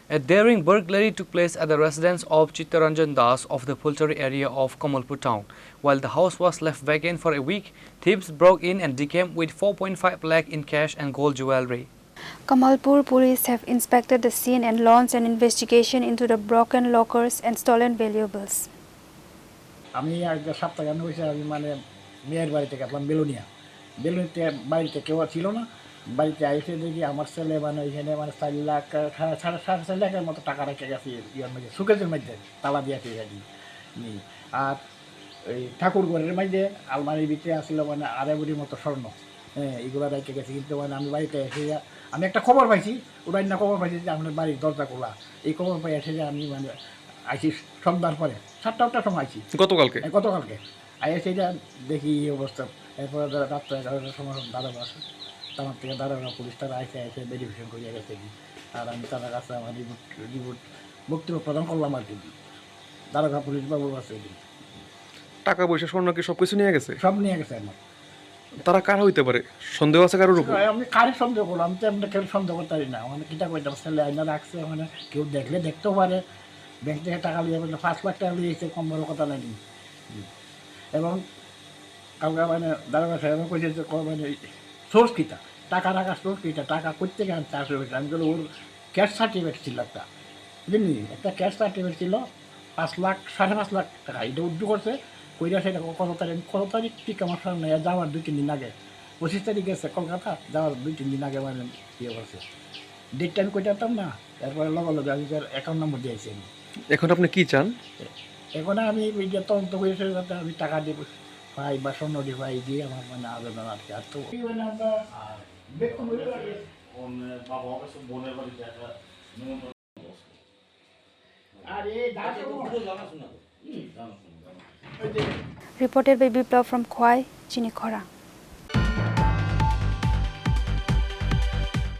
A daring burglary took place at the residence of Chittaranjan Das of the Pultari area of Kamalpur town. While the house was left vacant for a week, thieves broke in and decamped with 4.5 lakh in cash and gold jewelry. Kamalpur police have inspected the scene and launched an investigation into the broken lockers and stolen valuables. আমি আজ সপ্তাহে হয়েছে আমি মেয়ের বাড়িতে গেলাম বেলুনিয়া বেলুনিতে বাড়িতে কেউ ছিল না বাড়িতে এসে দেখি আমার ছেলে ওইখানে 4 লাখ সাড়ে 4 লাখের মতো টাকা রেখে গেছে ইয়ের মধ্যে সুকেজের মধ্যে তালা দিয়েছে নি আর ওই ঠাকুর ঘরের মধ্যে আলমারির ভিতরে আসছিল 2.5 ভরির মতো স্বর্ণ এগুলো রেখে গেছে কিন্তু আমি বাড়িতে এসে আমি একটা খবর পাইছি ওরাই না খবর পাইছি যে আপনার বাড়ির দরজা খোলা এই খবর পাই এসে যে আমি আইসি সন্ধ্যার পরে 7টার সময় আইসি গতকালকে এসে যা দেখি এই অবস্থা এরপরে রাত্রে 11টার সময় দাঁড়াবো আসে আমার থেকে দাঁড়ানো পুলিশ তারা এসে ভেরিফিকেশন করিয়া গেছে কি আর আমি তাদের কাছে আমার রিপোর্ট বক্তব্য প্রদান করলাম আর কি দাঁড়ানো পুলিশ বাবুর কাছে টাকা পয়সা স্বর্ণ কি সবকিছু নিয়ে গেছে? সব নিয়ে গেছে আমার। তারা কারা হইতে পারে? সন্দেহ আছে কারোর উপর? আমি কারে সন্দেহ করলাম? আমি তো এমনি কেউ সন্দেহ করতে পারি না। কিটা কইতাম ছেলে আইনা রাখছে কেউ দেখলে দেখতেও পারে। ব্যাংক থেকে টাকা লিয়ে 5 লাখ টাকা লিয়েছে, কম বড় কথা নাই। এবং কাউকে দারোগা সাহেব কইছে যে সোর্স কিটা টাকা রাখা সোর্স কিটা টাকা করতে গেলে চাষ হয়েছে। আমি বলি ওর ক্যাশ সার্টিফিকেট ছিল বুঝলি একটা ক্যাশ সার্টিফিকেট ছিল 5 লাখ 5.5 লাখ টাকা এটা উদ্যোগ করছে কইরা সেটা কত তারিখ ঠিক আমার সামনে যাওয়ার 2-3 দিন আগে 25 তারিখ গেছে কলকাতা যাওয়ার 2-3 দিন আগে ইয়ে করছে ডেটটা আমি কইতাম না। এরপরে লগে আমি অ্যাকাউন্ট নম্বর দিয়েছি। এখন আপনি কি চান? এখন আমি তদন্ত করেছে যাতে আমি টাকা দিব ভাই বা স্বর্ণ ভাই দিয়ে আমার আবেদন আর কি। আর তো Reported by Biplav from Khwai, Chinikhora.